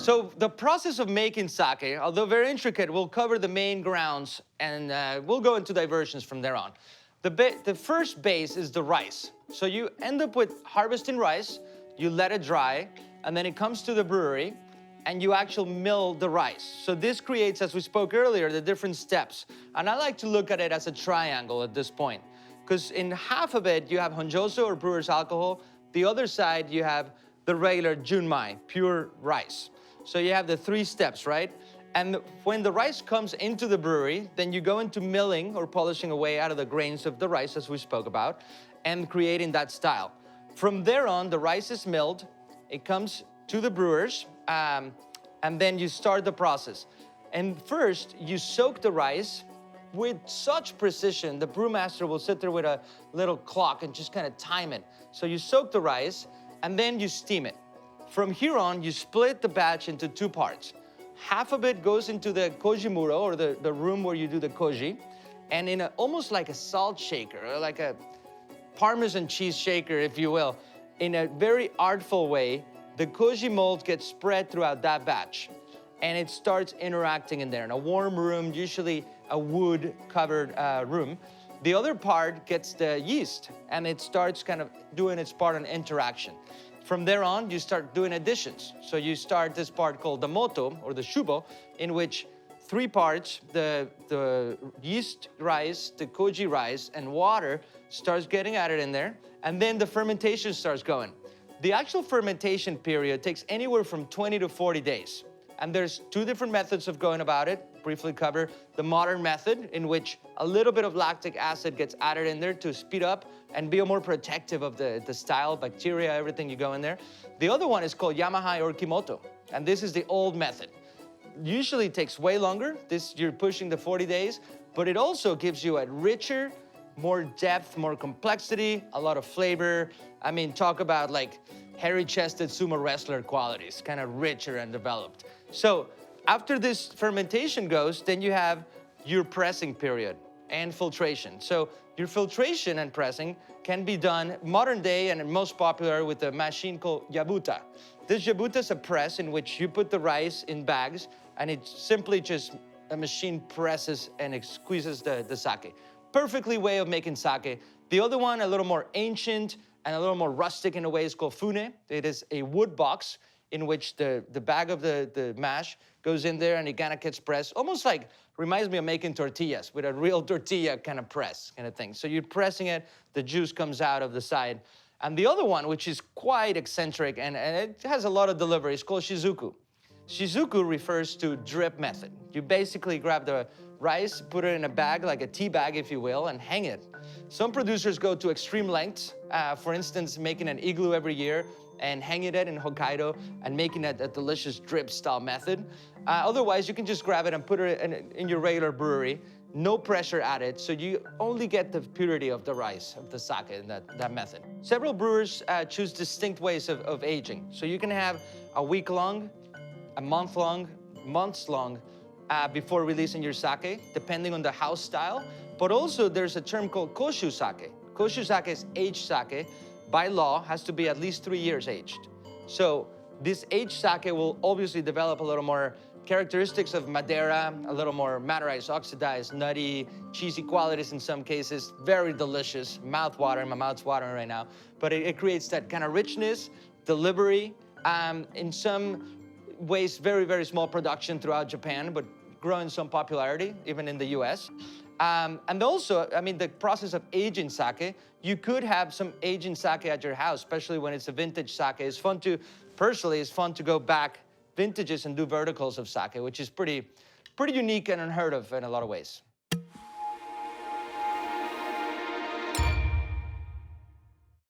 So the process of making sake, although very intricate, will cover the main grounds, and we'll go into diversions from there on. The first base is the rice. So you end up with harvesting rice, you let it dry, and then it comes to the brewery, and you actually mill the rice. So this creates, as we spoke earlier, the different steps. And I like to look at it as a triangle at this point, because in half of it, you have honjoso or brewer's alcohol. The other side, you have the regular junmai, pure rice. So you have the three steps, right? And when the rice comes into the brewery, then you go into milling or polishing away out of the grains of the rice, as we spoke about, and creating that style. From there on, the rice is milled, it comes to the brewers, and then you start the process. And first, you soak the rice with such precision. The brewmaster will sit there with a little clock and just kind of time it. So you soak the rice, and then you steam it. From here on, you split the batch into two parts. Half of it goes into the kojimuro, or the room where you do the koji, and in almost like a salt shaker, or like a Parmesan cheese shaker, if you will, in a very artful way, the koji mold gets spread throughout that batch, and it starts interacting in there in a warm room, usually a wood-covered room. The other part gets the yeast, and it starts kind of doing its part on interaction. From there on, you start doing additions. So you start this part called the moto, or the shubo, in which three parts, the yeast rice, the koji rice, and water starts getting added in there, and then the fermentation starts going. The actual fermentation period takes anywhere from 20 to 40 days. And there's two different methods of going about it. Briefly cover the modern method, in which a little bit of lactic acid gets added in there to speed up and be more protective of the style, bacteria, everything you go in there. The other one is called Yamahai or Kimoto, and this is the old method. Usually takes way longer. You're pushing the 40 days, but it also gives you a richer, more depth, more complexity, a lot of flavor. I mean, talk about like hairy-chested sumo wrestler qualities, kind of richer and developed. So after this fermentation goes, then you have your pressing period and filtration. So your filtration and pressing can be done modern day and most popular with a machine called yabuta. This yabuta is a press in which you put the rice in bags, and it simply just, a machine presses and it squeezes the sake. Perfectly way of making sake. The other one, a little more ancient and a little more rustic in a way, is called fune. It is a wood box in which the bag of the mash goes in there, and it kind of gets pressed. Almost like, reminds me of making tortillas with a real tortilla kind of press kind of thing. So you're pressing it, the juice comes out of the side. And the other one, which is quite eccentric, and it has a lot of delivery, is called shizuku. Shizuku refers to drip method. You basically grab the rice, put it in a bag, like a tea bag, if you will, and hang it. Some producers go to extreme lengths. For instance, making an igloo every year and hanging it in Hokkaido and making it a delicious drip-style method. Otherwise, you can just grab it and put it in your regular brewery. No pressure added, so you only get the purity of the rice, of the sake in that method. Several brewers choose distinct ways of aging. So you can have a week-long, a month-long, months-long, before releasing your sake, depending on the house style. But also, there's a term called koshu sake. Koshu sake is aged sake. By law, has to be at least 3 years aged. So this aged sake will obviously develop a little more characteristics of Madeira, a little more Madeirized, oxidized, nutty, cheesy qualities in some cases. Very delicious, mouth-watering, my mouth's watering right now. But it creates that kind of richness, delivery, in some ways, very, very small production throughout Japan, but growing some popularity, even in the US. And also, I mean, the process of aging sake, you could have some aging sake at your house, especially when it's a vintage sake. It's fun to, personally, it's fun to go back vintages and do verticals of sake, which is pretty unique and unheard of in a lot of ways.